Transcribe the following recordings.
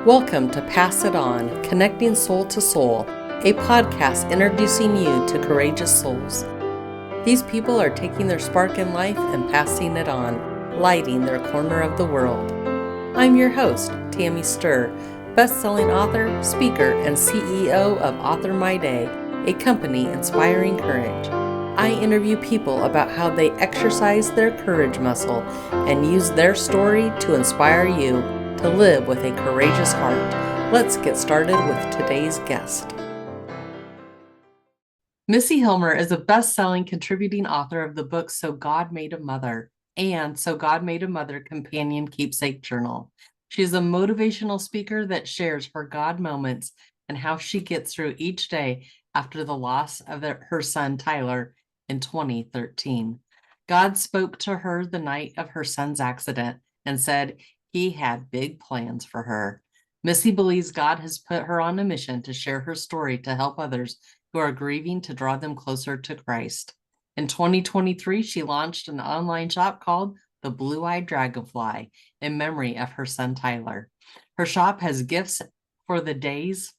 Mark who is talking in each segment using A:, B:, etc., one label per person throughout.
A: Welcome to Pass It On, Connecting Soul to Soul, a podcast introducing you to courageous souls. These people are taking their spark in life and passing it on, lighting their corner of the world. I'm your host, Tammy Sturr, best-selling author, speaker, and CEO of Author My Day, a company inspiring courage. I interview people about how they exercise their courage muscle and use their story to inspire you to live with a courageous heart. Let's get started with today's guest. Missy Hillmer is a best-selling contributing author of the book So God Made a Mother and So God Made a Mother Companion Keepsake Journal. She is a motivational speaker that shares her God moments and how she gets through each day after the loss of her son Tyler in 2013. God spoke to her the night of her son's accident and said He had big plans for her. Missy believes God has put her on a mission to share her story to help others who are grieving to draw them closer to Christ. In 2023, she launched an online shop called The Blue-Eyed Dragonfly in memory of her son Tyler. Her shop has gifts for the days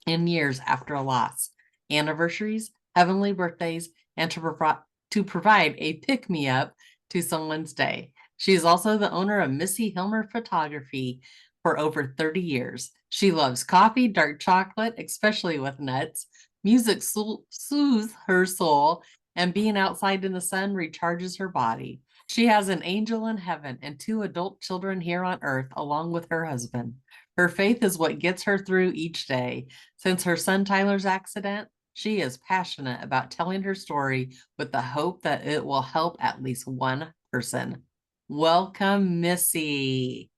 A: and years after a loss, anniversaries, heavenly birthdays, and to provide a pick-me-up to someone's day. She is also the owner of Missy Hillmer Photography for over 30 years. She loves coffee, dark chocolate, especially with nuts. Music soothes her soul, and being outside in the sun recharges her body. She has an angel in heaven and 2 adult children here on earth, along with her husband. Her faith is what gets her through each day. Since her son Tyler's accident, she is passionate about telling her story with the hope that it will help at least one person. Welcome, Missy.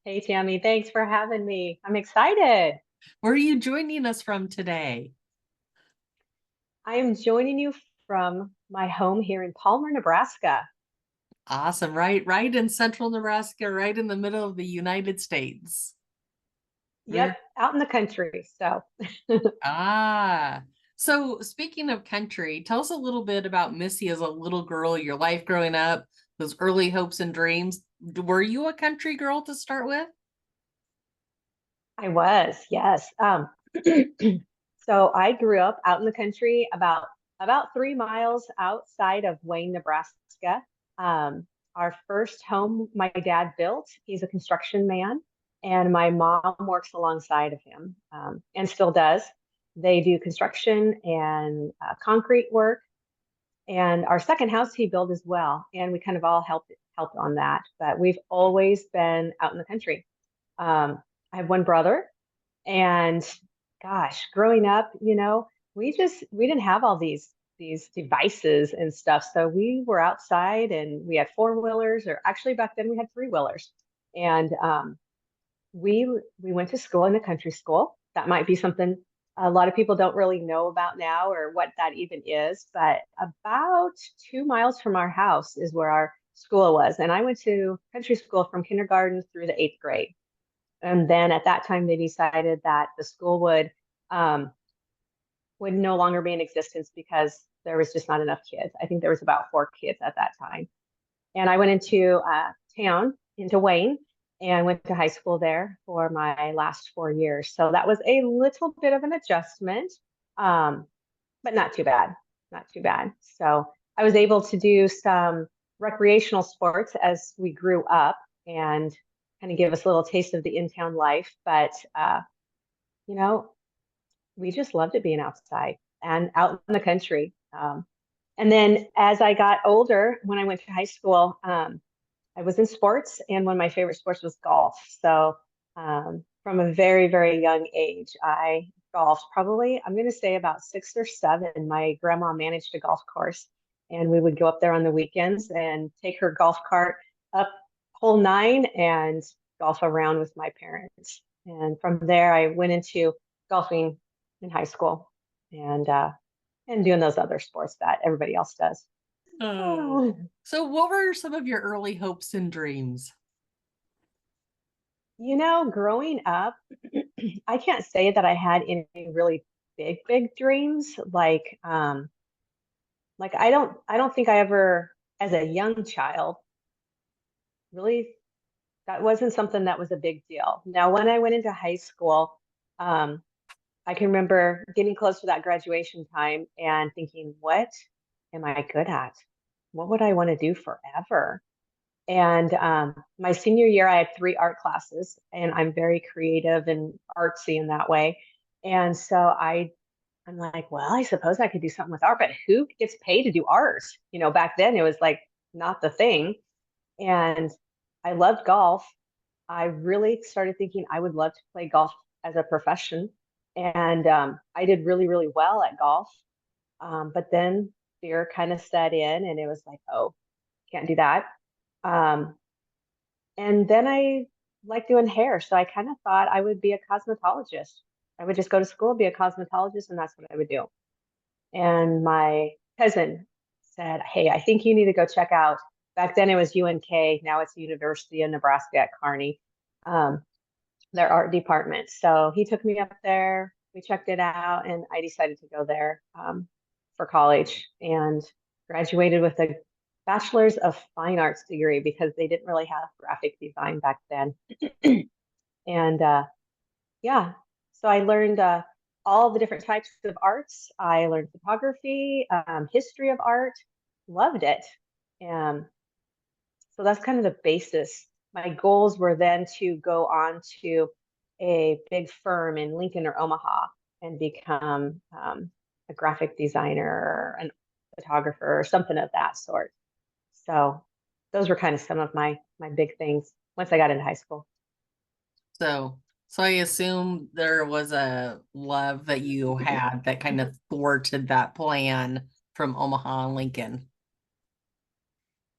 B: Hey, Tammy, thanks for having me. I'm excited.
A: Where are you joining us from today?
B: I am joining you from my home here in Palmer, Nebraska.
A: Awesome. Right in central Nebraska, right in the middle of the United States.
B: Yep, out in the country.
A: So speaking of country, tell us a little bit about Missy as a little girl, your life growing up, those early hopes and dreams. Were you a country girl to start with?
B: I was, yes. So I grew up out in the country about 3 miles outside of Wayne, Nebraska. Um, our first home my dad built, he's a construction man, and my mom works alongside of him, and still does. They do construction and concrete work. And our second house he built as well, and we kind of all helped on that. But we've always been out in the country. I have one brother, and gosh, growing up, we didn't have all these devices and stuff. So we were outside, and we had four-wheelers, or actually back then we had three-wheelers. And we went to school in a country school. That might be something a lot of people don't really know about now, or what that even is. But about 2 miles from our house is where our school was. And I went to country school from kindergarten through the 8th grade. And then at that time, they decided that the school would no longer be in existence because there was just not enough kids. I think there was about 4 kids at that time. And I went into town, into Wayne, and went to high school there for my last 4 years. So that was a little bit of an adjustment, but not too bad, not too bad. So I was able to do some recreational sports as we grew up, and kind of give us a little taste of the in-town life. But, you know, we just loved it being outside and out in the country. And then as I got older, when I went to high school, I was in sports, and one of my favorite sports was golf. So from a very, very young age, I golfed probably, I'm going to say about 6 or 7. My grandma managed a golf course, and we would go up there on the weekends and take her golf cart up hole 9 and golf around with my parents. And from there, I went into golfing in high school, and doing those other sports that everybody else does.
A: Oh. So what were some of your early hopes and dreams?
B: Growing up, I can't say that I had any really big dreams. Like I don't think I ever, as a young child, really that wasn't something that was a big deal. Now, when I went into high school, um, I can remember getting close to that graduation time and thinking, what am I good at? What would I want to do forever? And my senior year, I had three art classes, and I'm very creative and artsy in that way. And so I'm like, well, I suppose I could do something with art, but who gets paid to do art? You know, back then it was like not the thing. And I loved golf. I really started thinking I would love to play golf as a profession. And I did really, really well at golf. But then fear kind of set in, and it was like, oh, can't do that. Um, and then I like doing hair. So I kind of thought I would be a cosmetologist. I would just go to school, be a cosmetologist, and that's what I would do. And my cousin said, hey, I think you need to go check out. Back then it was UNK. Now it's University of Nebraska at Kearney, their art department. So he took me up there. We checked it out, and I decided to go there for college and graduated with a bachelor's of fine arts degree because they didn't really have graphic design back then. And yeah, so I learned all the different types of arts. I learned photography, history of art, loved it. And so that's kind of the basis. My goals were then to go on to a big firm in Lincoln or Omaha and become a graphic designer or a photographer or something of that sort. So those were kind of some of my big things once I got into high school.
A: So I assume there was a love that you had that kind of thwarted that plan from Omaha and Lincoln.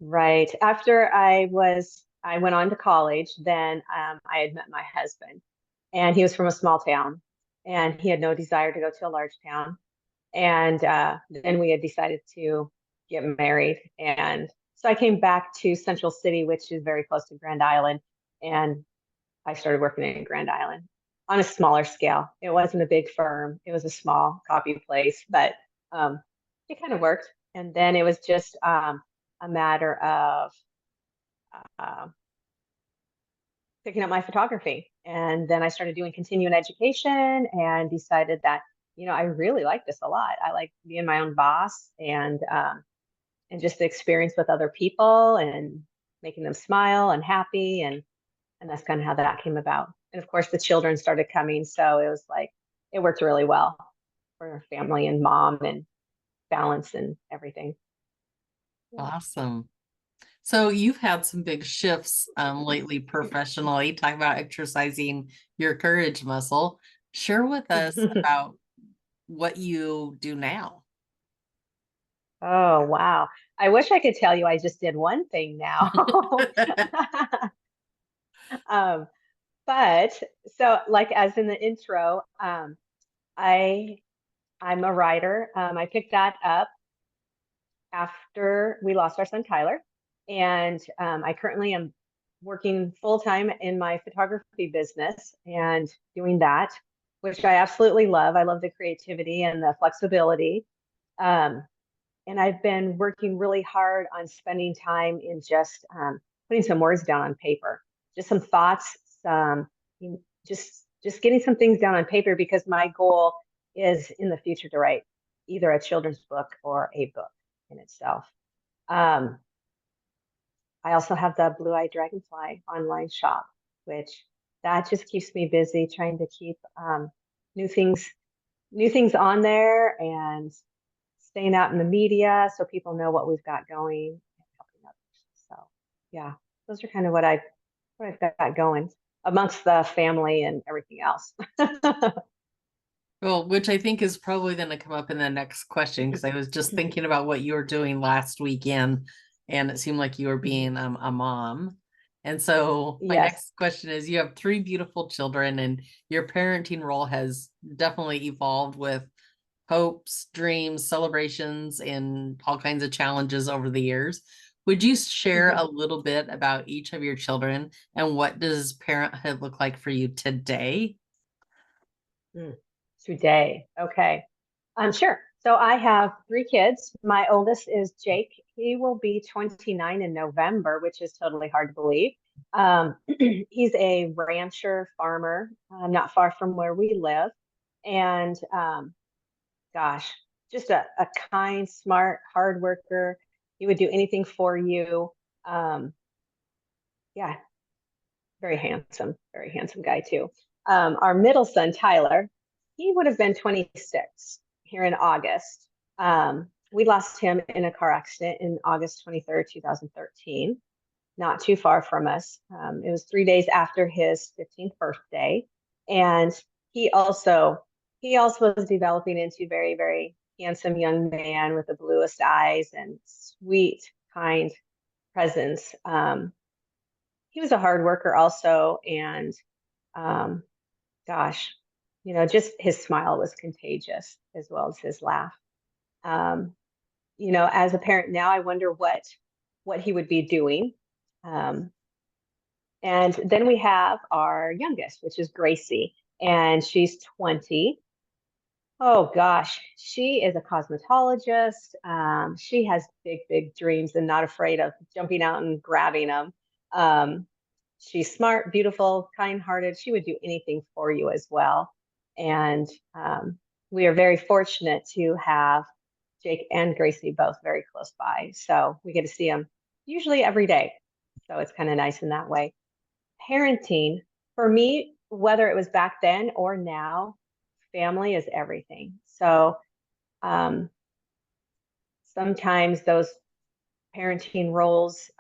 B: Right. After I went on to college, then I had met my husband, and he was from a small town, and he had no desire to go to a large town. And then we had decided to get married. And so I came back to Central City, which is very close to Grand Island, and I started working in Grand Island on a smaller scale. It wasn't a big firm; it was a small copy place, but it kind of worked. And then it was just a matter of uh, picking up my photography. And then I started doing continuing education and decided that, I really like this a lot. I like being my own boss and just the experience with other people and making them smile and happy. And that's kind of how that came about. And of course, the children started coming. So it was like, it worked really well for family and mom and balance and everything.
A: Awesome. So you've had some big shifts lately professionally. Talk about exercising your courage muscle. Share with us about what you do now.
B: Oh, wow. I wish I could tell you I just did one thing now. um, but so like as in the intro, I I'm a writer. I picked that up after we lost our son Tyler, and I currently am working full time in my photography business and doing that, which I absolutely love. I love the creativity and the flexibility. Um, and I've been working really hard on spending time in just putting some words down on paper, just some thoughts, some just getting some things down on paper because my goal is in the future to write either a children's book or a book in itself. Um, I also have the Blue Eye Dragonfly online shop, which that just keeps me busy trying to keep new things new things on there and staying out in the media so people know what we've got going and helping others. So yeah, those are kind of what I've got going amongst the family and everything else.
A: Well, which I think is probably going to come up in the next question because I was just thinking about what you were doing last weekend, and it seemed like you were being a mom. And so my
B: Yes.
A: next question is, you have three beautiful children, and your parenting role has definitely evolved with hopes, dreams, celebrations, and all kinds of challenges over the years. Would you share a little bit about each of your children and what does parenthood look like for you today?
B: Today. Okay. Sure. So I have three kids. My oldest is Jake. He will be 29 in November, which is totally hard to believe. He's a rancher farmer, not far from where we live. And gosh, just a kind, smart, hard worker. He would do anything for you. Um, yeah, very handsome guy too. Our middle son, Tyler, he would have been 26 here in August. We lost him in a car accident in August 23rd, 2013, not too far from us. It was 3 days after his 15th birthday. And he also he also was developing into a very, very handsome young man with the bluest eyes and sweet, kind presence. He was a hard worker also, and um, gosh, just his smile was contagious as well as his laugh. Um, as a parent now, I wonder what he would be doing. Um, and then we have our youngest, which is Gracie, and she's 20. Oh gosh, she is a cosmetologist. She has big, big dreams and not afraid of jumping out and grabbing them. Um, she's smart, beautiful, kind-hearted. She would do anything for you as well. And we are very fortunate to have Jake and Gracie both very close by. So we get to see them usually every day. So it's kind of nice in that way. Parenting, for me, whether it was back then or now, family is everything. So um, sometimes those parenting roles,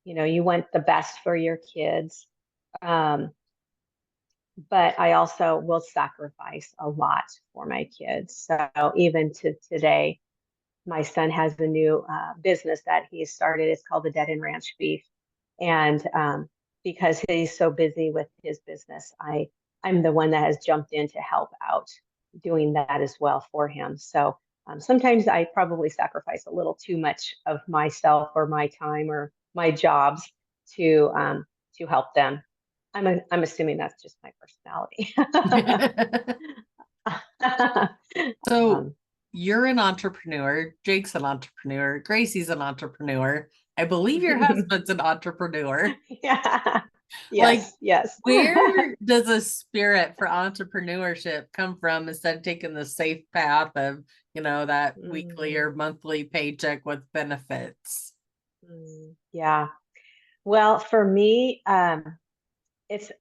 B: you want the best for your kids. Um, but I also will sacrifice a lot for my kids. So even to today, my son has a new business that he started. It's called the Dead End Ranch Beef. And because he's so busy with his business, I'm the one that has jumped in to help out doing that as well for him. So sometimes I probably sacrifice a little too much of myself or my time or my jobs to help them. I'm assuming that's just my personality.
A: So
B: um,
A: you're an entrepreneur, Jake's an entrepreneur, Gracie's an entrepreneur. I believe your husband's an entrepreneur.
B: yeah.
A: Like,
B: Yes, yes.
A: where does a spirit for entrepreneurship come from instead of taking the safe path of, that weekly or monthly paycheck with benefits?
B: Yeah. Well, for me, it's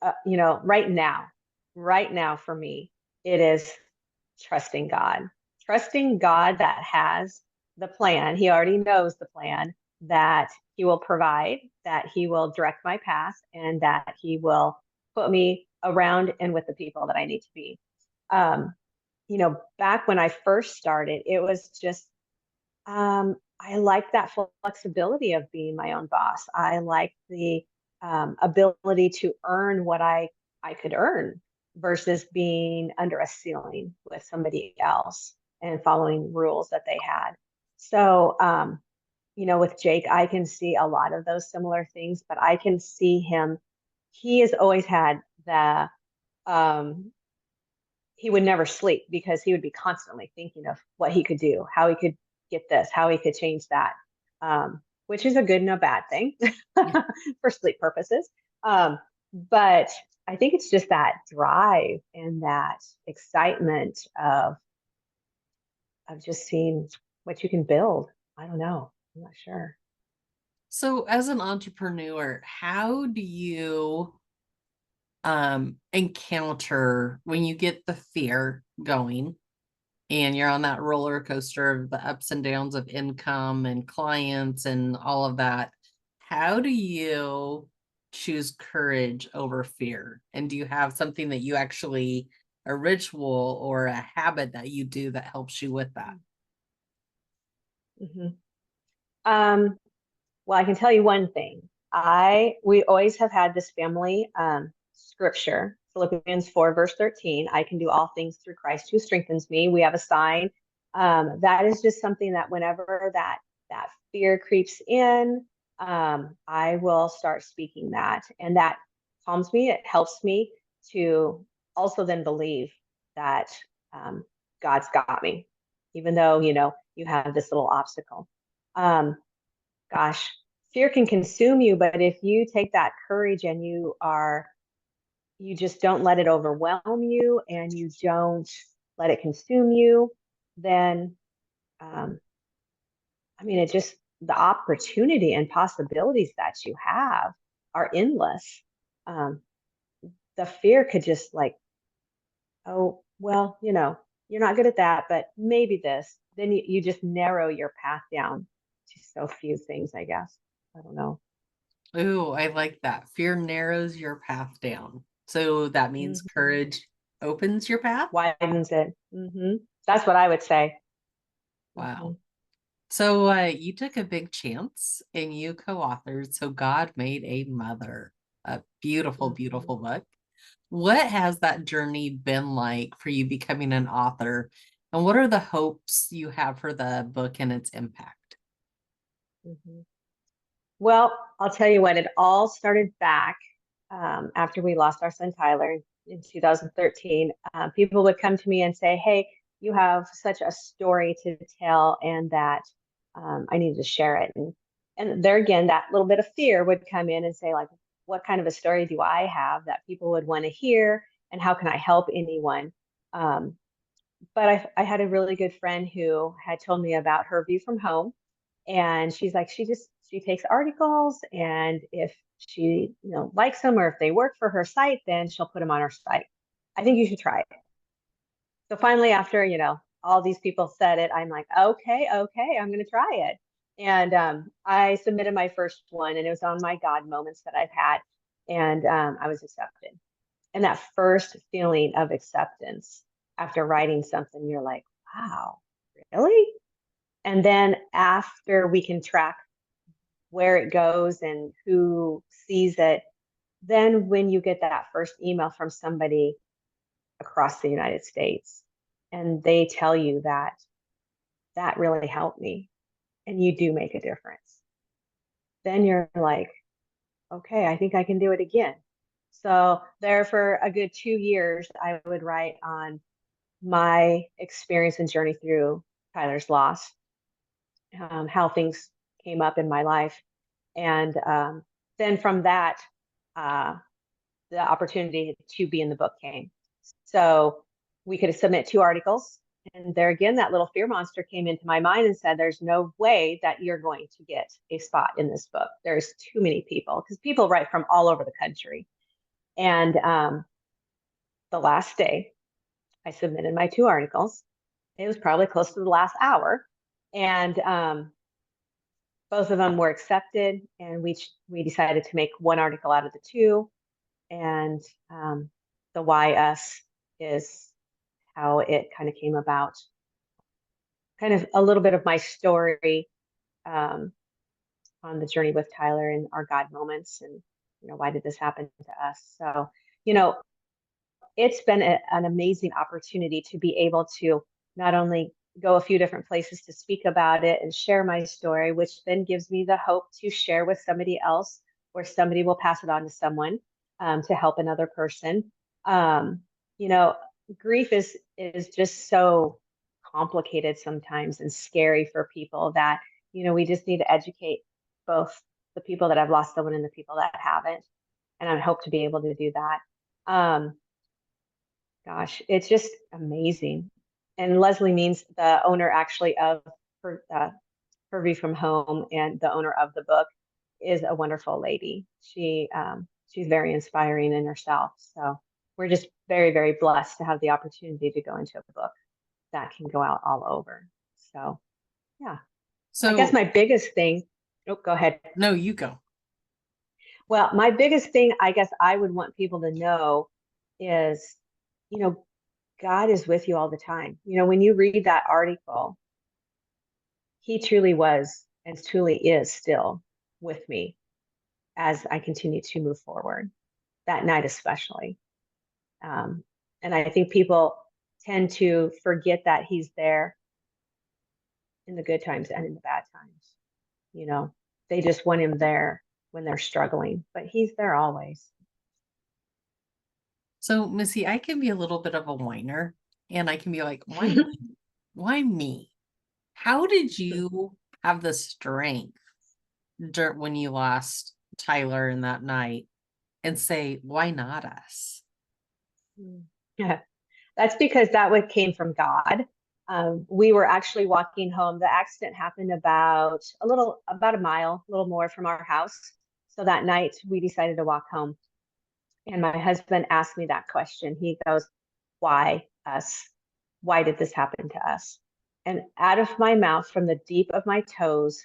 B: right now for me, it is trusting God that has the plan. He already knows the plan, that He will provide, that He will direct my path, and that He will put me around and with the people that I need to be. Um, Back when I first started, it was just I like that flexibility of being my own boss. I like the ability to earn what I could earn versus being under a ceiling with somebody else and following rules that they had. So, with Jake, I can see a lot of those similar things, but I can see him. He has always had um, he would never sleep because he would be constantly thinking of what he could do, how he could get this, how he could change that, which is a good and a bad thing for sleep purposes. But I think it's just that drive and that excitement of just seeing what you can build. I don't know. I'm not sure.
A: So as an entrepreneur, how do you encounter when you get the fear going and you're on that roller coaster of the ups and downs of income and clients and all of that? How do you choose courage over fear? And do you have something that you actually, a ritual or a habit that you do that helps you with that?
B: Mm-hmm. Well, I can tell you one thing. We always have had this family scripture, Philippians 4, verse 13. I can do all things through Christ who strengthens me. We have a sign. That is just something that whenever that fear creeps in, I will start speaking that, and that calms me. It helps me to also then believe that um, God's got me, even though you have this little obstacle. Um, Gosh, fear can consume you, but if you take that courage and you just don't let it overwhelm you and you don't let it consume you, then um, I mean, it just the opportunity and possibilities that you have are endless. Um, the fear could just like, oh, well, you're not good at that, but maybe this. Then you just narrow your path down to so few things, I guess. I don't know.
A: Ooh, I like that. Fear narrows your path down. So that means
B: Hmm.
A: courage opens your path.
B: Widens it. That's what I would say. Hmm.
A: Wow. So you took a big chance and you co-authored So God Made a Mother, a beautiful,
B: Hmm.
A: beautiful book. What has that journey been like for you becoming an author? And what are the hopes you have for the book and its impact?
B: Hmm. Well, I'll tell you what, it all started back after we lost our son Tyler in 2013. People would come to me and say, "Hey, you have such a story to tell, and that I needed to share it." And there again, that little bit of fear would come in and say, like, "What kind of a story do I have that people would want to hear, and how can I help anyone?" Um, but I had a really good friend who had told me about her view from home, and she's like, she takes articles, and if she likes them, or if they work for her site, then she'll put them on her site. I think you should try it. So finally, after all these people said it, I'm like, okay, okay, I'm going to try it. And I submitted my first one, and it was on my God moments that I've had, and I was accepted. And that first feeling of acceptance after writing something, you're like, wow, really? And then after we can track where it goes and who sees it, then when you get that first email from somebody across the United States and they tell you that that really helped me and you do make a difference, then you're like, okay, I think I can do it again. So there for a good 2 years, I would write on my experience and journey through Tyler's loss, how things came up in my life. And then from that, uh, the opportunity to be in the book came. So we could submit 2 articles. And there again, that little fear monster came into my mind and said, there's no way that you're going to get a spot in this book. There's too many people, because people write from all over the country. And the last day, I submitted my 2 articles. It was probably close to the last hour. And both of them were accepted. And we decided to make one article out of the two. And the why us is how it kind of came about. Kind of a little bit of my story um, on the journey with Tyler and our God moments, and why did this happen to us? So you know, it's been an amazing opportunity to be able to not only go a few different places to speak about it and share my story, which then gives me the hope to share with somebody else, or somebody will pass it on to someone to help another person. Um, you know, grief is just so complicated sometimes and scary for people that we just need to educate both the people that have lost someone and the people that haven't. And I hope to be able to do that. Um, Gosh, it's just amazing. And Leslie means the owner actually of her, her View from Home, and the owner of the book is a wonderful lady. She's very inspiring in herself. So we're just very, very blessed to have the opportunity to go into a book that can go out all over. So yeah, I guess
A: So,
B: my biggest thing. Oh, go ahead.
A: no, you go.
B: Well, my biggest thing, I guess I would want people to know is, you know, God is with you all the time. When you read that article, he truly was and truly is still with me as I continue to move forward, that night especially. Um, and I think people tend to forget that he's there in the good times and in the bad times. You know, they just want him there when they're struggling, but he's there always.
A: So, Missy, I can be a little bit of a whiner and I can be like, why me? Why me? How did you have the strength when you lost Tyler in that night and say, why not us?
B: Yeah, that's because that what came from God. We were actually walking home. The accident happened about a mile, a little more from our house. So that night we decided to walk home. And my husband asked me that question. He goes, why us? Why did this happen to us? And out of my mouth, from the deep of my toes,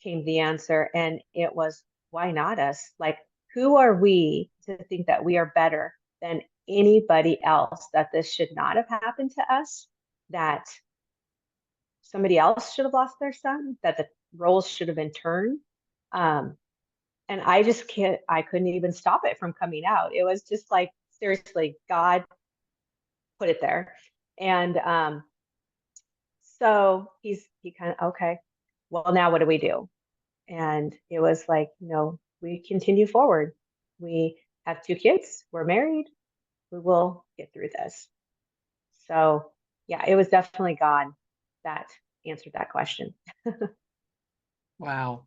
B: came the answer. And it was, why not us? Like, who are we to think that we are better than anybody else, that this should not have happened to us, that somebody else should have lost their son, that the roles should have been turned? And I just I couldn't even stop it from coming out. It was just like, seriously, God put it there. And so he kind of, okay, well, now what do we do? And it was like, we continue forward. We have 2 kids. We're married. We will get through this. So, yeah, it was definitely God that answered that question.
A: Wow.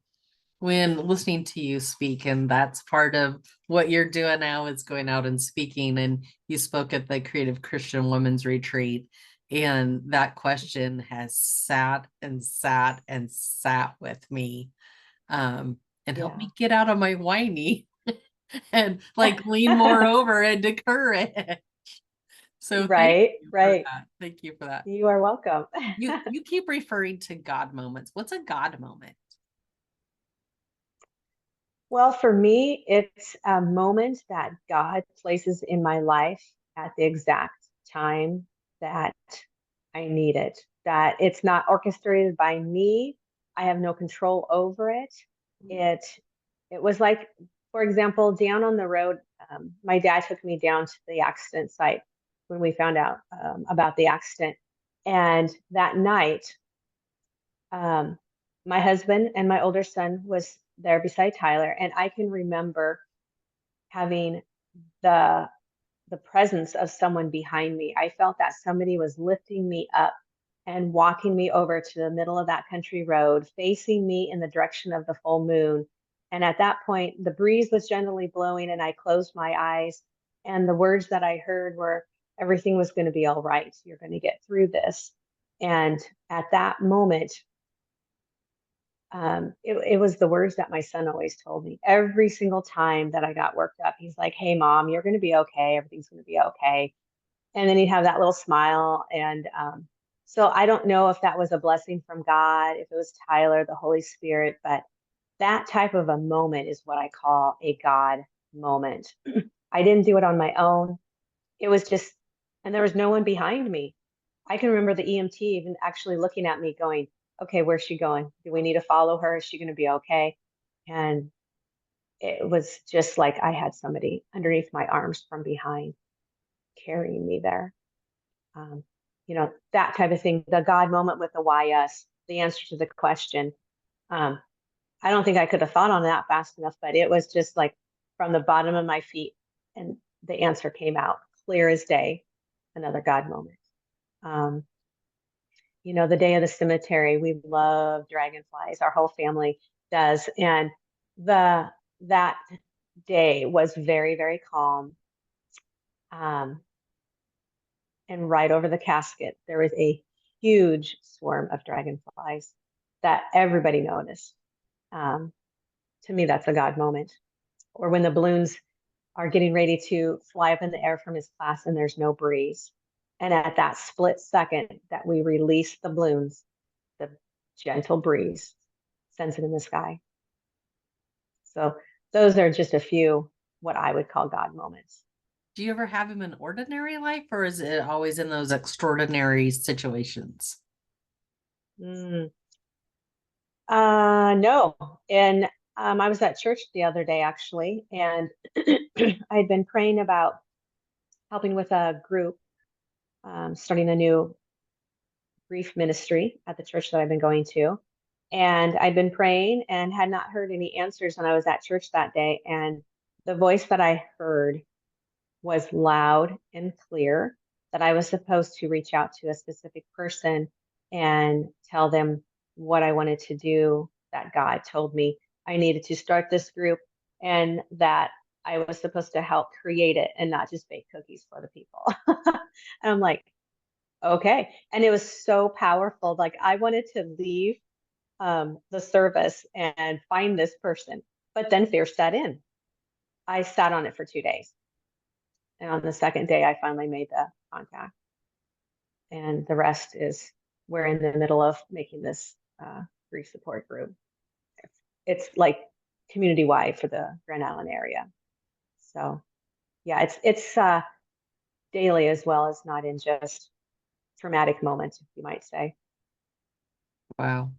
A: When listening to you speak, and that's part of what you're doing now, is going out and speaking, and you spoke at the Creative Christian Women's Retreat, and that question has sat and sat and sat with me, and helped me get out of my whiny and like lean more over into courage. So
B: Right.
A: Thank you for that.
B: You are welcome.
A: You keep referring to God moments. What's a God moment?
B: Well, for me, it's a moment that God places in my life at the exact time that I need it, that it's not orchestrated by me. I have no control over it. It it was like, for example, down on the road, my dad took me down to the accident site when we found out about the accident. And that night, um, my husband and my older son was there beside Tyler, and I can remember having the the presence of someone behind me. I felt that somebody was lifting me up and walking me over to the middle of that country road, facing me in the direction of the full moon. And at that point, the breeze was gently blowing, and I closed my eyes. And the words that I heard were, everything was going to be all right. You're going to get through this. And at that moment, it was the words that my son always told me every single time that I got worked up. He's like, hey, mom, you're going to be okay. Everything's going to be okay. And then he'd have that little smile. And so I don't know if that was a blessing from God, if it was Tyler, the Holy Spirit, but that type of a moment is what I call a God moment. I didn't do it on my own. It was just, and there was no one behind me. I can remember the EMT even actually looking at me going, okay, where's she going? Do we need to follow her? Is she going to be okay? And it was just like I had somebody underneath my arms from behind carrying me there. Um, that type of thing, the God moment with the why us, the answer to the question. Um, I don't think I could have thought on that fast enough, but it was just like from the bottom of my feet, and the answer came out clear as day. Another God moment. Um, the day of the cemetery, we love dragonflies. Our whole family does. And that day was very, very calm. And right over the casket, there was a huge swarm of dragonflies that everybody noticed. To me, that's a God moment. Or when the balloons are getting ready to fly up in the air from his class and there's no breeze. And at that split second that we release the balloons, the gentle breeze sends it in the sky. So those are just a few what I would call God moments.
A: Do you ever have him in ordinary life, or is it always in those extraordinary situations?
B: No. And I was at church the other day, actually, and I'd been praying about helping with a group, starting a new grief ministry at the church that I've been going to. And I'd been praying and had not heard any answers when I was at church that day. And the voice that I heard was loud and clear, that I was supposed to reach out to a specific person and tell them what I wanted to do, that God told me I needed to start this group and that I was supposed to help create it and not just bake cookies for the people. And I'm like, okay. And it was so powerful. Like I wanted to leave the service and find this person, but then fear set in. I sat on it for 2 days. And on the second day, I finally made the contact. And the rest is we're in the middle of making this grief support group. It's like community wide for the Grand Island area. So yeah, it's daily as well as not in just traumatic moments, you might say.
A: Wow.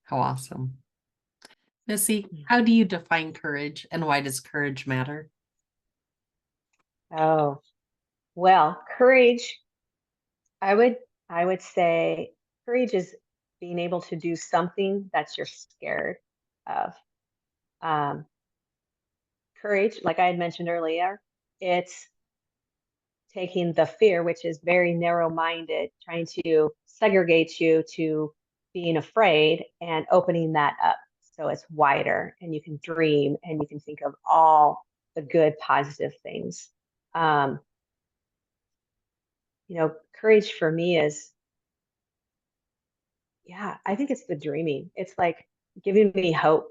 A: How awesome. Missy, how do you define courage and why does courage matter?
B: Oh, well, courage, I would I would say courage is being able to do something that you're scared of. Um, Courage, like I had mentioned earlier, it's taking the fear, which is very narrow-minded, trying to segregate you to being afraid and opening that up so it's wider and you can dream and you can think of all the good, positive things. Um, Courage for me is, yeah, I think it's the dreaming. It's like giving me hope.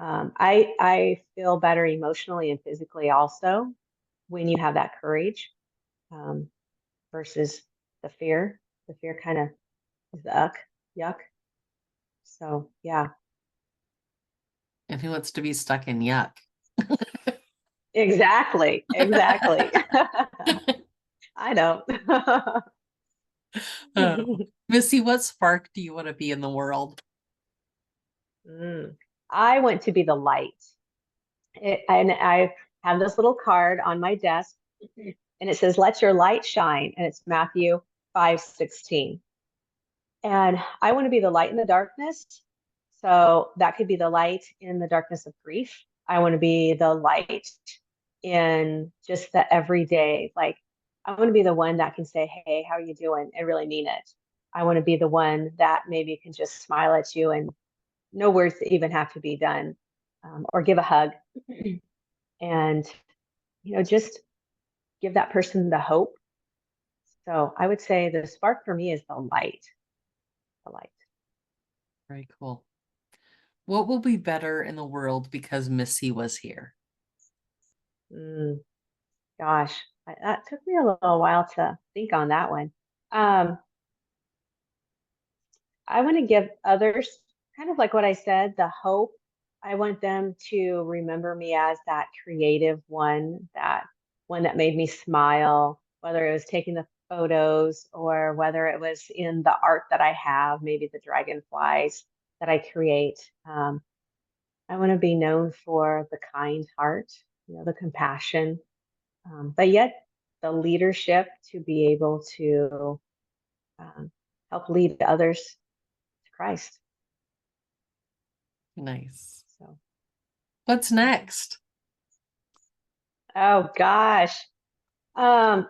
B: I feel better emotionally and physically also when you have that courage. Um, versus the fear. The fear kind of is the yuck. So yeah,
A: And who wants to be stuck in yuck?
B: exactly, exactly. I know.
A: Oh. Missy, what spark do you want to be in the world?
B: I want to be the light. And I have this little card on my desk, and it says, "Let your light shine," and it's Matthew 5:16. And I want to be the light in the darkness. So that could be the light in the darkness of grief. I want to be the light in just the everyday. Like, I want to be the one that can say, "Hey, how are you doing?" and really mean it. I want to be the one that maybe can just smile at you and no words even have to be done, or give a hug and, just give that person the hope. So I would say the spark for me is the light, the light.
A: Very cool. What will be better in the world because Missy was here?
B: Mm. Gosh, that took me a little while to think on that one. Um, I want to give others, kind of like what I said, the hope. I want them to remember me as that creative one, that one that made me smile, whether it was taking the photos or whether it was in the art that I have, maybe the dragonflies that I create. I want to be known for the kind heart, the compassion, but yet the leadership to be able to um, help lead others to Christ.
A: Nice.
B: So,
A: What's next?
B: oh gosh. Um,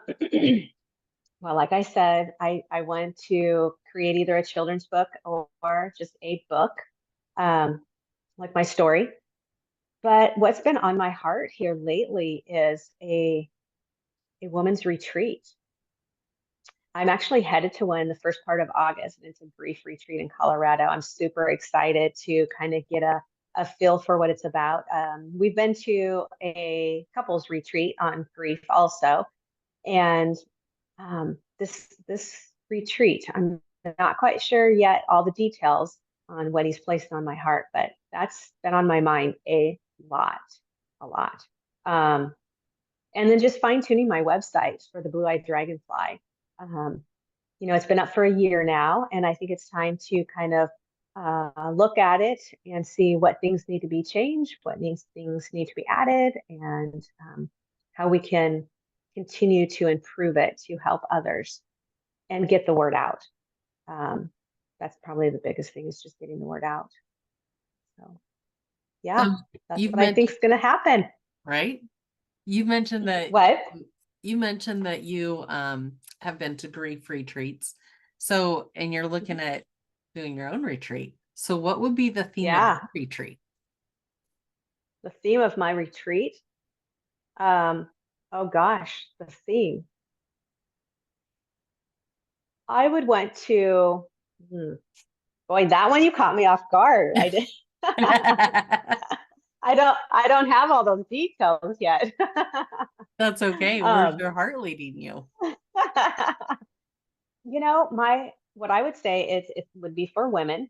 B: well, like I said, I want to create either a children's book or just a book, like my story. But what's been on my heart here lately is a woman's retreat. I'm actually headed to one the first part of August, and it's a grief retreat in Colorado. I'm super excited to kind of get a feel for what it's about. We've been to a couples retreat on grief also, and this retreat, I'm not quite sure yet all the details on what he's placed on my heart, but that's been on my mind lot, a lot. And then just fine tuning my website for the Blue-Eyed Dragonfly. Um, it's been up for a year now, and I think it's time to kind of look at it and see what things need to be changed, things need to be added, and how we can continue to improve it to help others and get the word out. That's probably the biggest thing is just getting the word out. So, yeah,
A: So
B: that's
A: you've
B: what I think
A: mentioned,
B: is going to happen.
A: right? You mentioned that
B: What?
A: you have been to grief retreats. So, and you're looking at doing your own retreat. So what would be the theme of
B: Yeah.
A: your retreat?
B: The theme of my retreat. Oh gosh, the theme. I would want to, hmm, boy, that one you caught me off guard. I did. I don't have all those details yet.
A: That's okay. Where's
B: Um,
A: your heart leading you?
B: what I would say is it would be for women.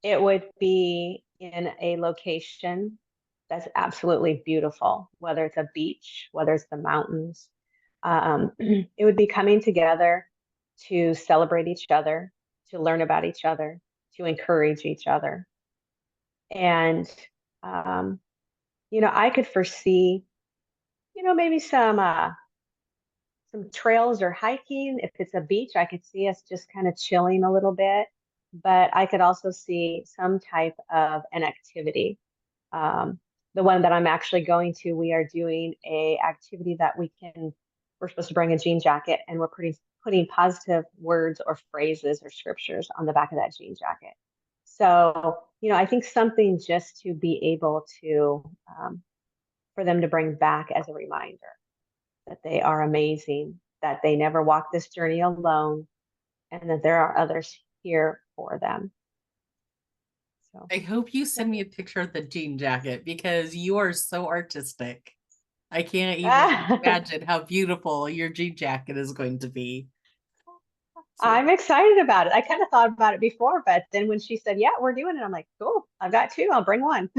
B: It would be in a location that's absolutely beautiful, whether it's a beach, whether it's the mountains. It would be coming together to celebrate each other, to learn about each other, to encourage each other. And, um, I could foresee, maybe some trails or hiking. If it's a beach, I could see us just kind of chilling a little bit, but I could also see some type of an activity. Um, the one that I'm actually going to, we are doing a activity that we're supposed to bring a jean jacket, and we're putting positive words or phrases or scriptures on the back of that jean jacket. So, I think something just to be able to, for them to bring back as a reminder that they are amazing, that they never walk this journey alone, and that there are others here for them. So,
A: I hope you
B: yeah.
A: send me a picture of the jean jacket because you are so artistic. I can't even imagine how beautiful your jean jacket is going to be. So,
B: I'm excited about it. I kind of thought about it before, but then when she said, "Yeah, we're doing it," I'm like, "Cool, I've got two. I'll bring one."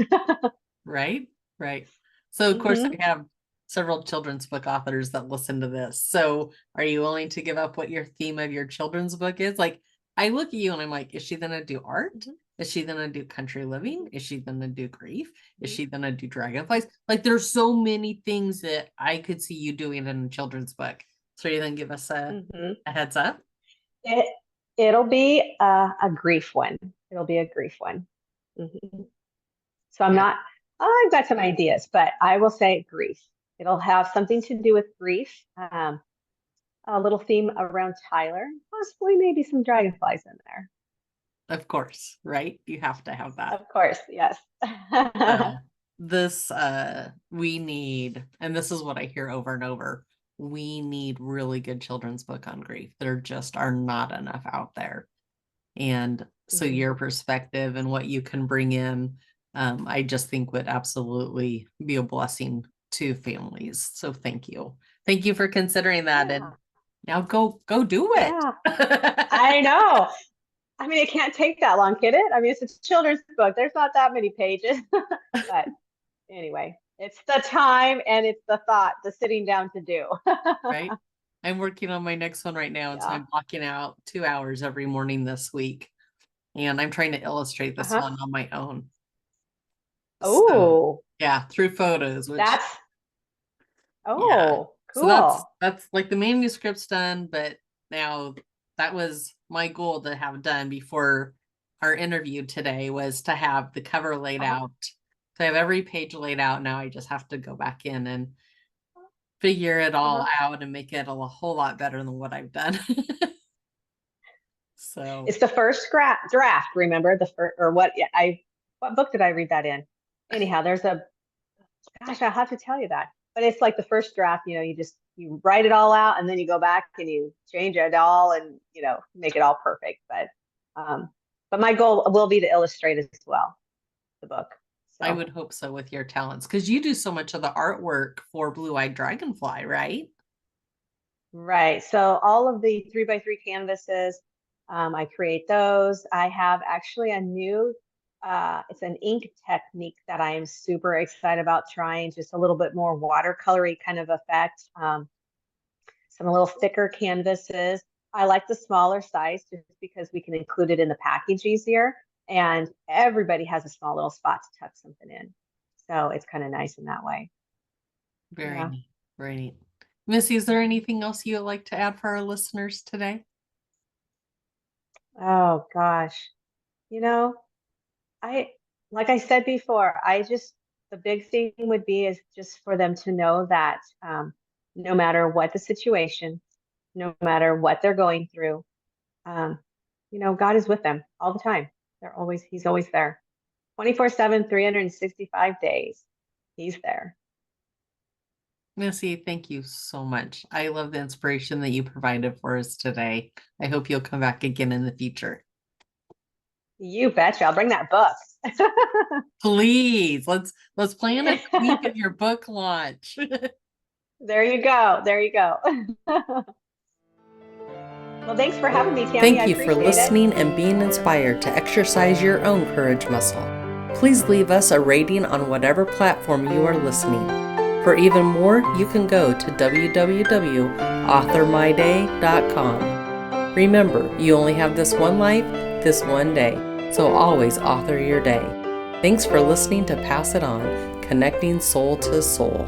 A: right? Right. So, of course,
B: Hmm.
A: I have several children's book authors that listen to this. So, are you willing to give up what your theme of your children's book is? Like, I look at you and I'm like, is she going to do art?
B: Hmm.
A: Is she going to do country living? Is she going to do grief? Is
B: Hmm.
A: she going to do dragonflies? Like, there's so many things that I could see you doing in a children's book. So, you then give us
B: Hmm.
A: a heads up?
B: It it'll be a grief one. It'll be a grief one. Hmm. So I'm
A: Yeah.
B: not. I've got some ideas, but I will say grief. It'll have something to do with grief. A little theme around Tyler, possibly maybe some dragonflies in there.
A: Of course, right? You have to have that.
B: Of course, yes.
A: So this we need, and this is what I hear over and over, we need really good children's book on grief. There just are not enough out there. And so
B: Mhm.
A: your perspective and what you can bring in, I just think would absolutely be a blessing to families. So thank you. Thank you for considering that. And
B: Yeah,
A: now go do it.
B: yeah. I know. I mean, it can't take that long, can it? I mean, it's a children's book. There's not that many pages. But anyway, it's the time and it's the thought, the sitting down to do.
A: Right? I'm working on my next one right now, and so
B: Yeah.
A: I'm blocking out 2 hours every morning this week, and I'm trying to illustrate this
B: Uh-huh.
A: one on my own. So
B: Oh,
A: yeah, through photos, which
B: that's,
A: yeah.
B: oh,
A: So
B: cool.
A: that's like the manuscript's done, but now that was my goal to have done before our interview today was to have the cover laid
B: Uh-huh.
A: out. So I have every page laid out. Now I just have to go back in and figure it all
B: Uh-huh.
A: out and make it a whole lot better than what I've done. So
B: It's the first draft, remember? The first, or what? Yeah, what book did I read that in? Anyhow, gosh, I'll have to tell you that. But it's like the first draft, you write it all out and then you go back and you change it all and, make it all perfect. But my goal will be to illustrate as well, the book.
A: I
B: So,
A: would hope so with your talents because you do so much of the artwork for Blue Eyed Dragonfly, right?
B: right. So all of the 3x3 canvases, I create those. I have actually a new, it's an ink technique that I am super excited about trying, just a little bit more watercolory kind of effect. Some a little thicker canvases. I like the smaller size just because we can include it in the package easier. And everybody has a small little spot to tuck something in. So it's kind of nice in that way.
A: Very
B: Yeah.
A: neat. Very neat. Missy, is there anything else you'd like to add for our listeners today?
B: Oh gosh. You know, I like I said before, the big thing would be is just for them to know that no matter what the situation, no matter what they're going through, um, God is with them all the time. He's always there. 24/7, 365 days. He's there.
A: Missy, thank you so much. I love the inspiration that you provided for us today. I hope you'll come back again in the future.
B: You betcha. I'll bring that book.
A: Please, let's plan a week of your book launch.
B: There you go. There you go. Well, thanks for having me, Tammy.
A: Thank you for listening and being inspired to exercise your own courage muscle. Please leave us a rating on whatever platform you are listening. For even more, you can go to www.authormyday.com. Remember, you only have this one life, this one day, so always author your day. Thanks for listening to Pass It On, connecting soul to soul.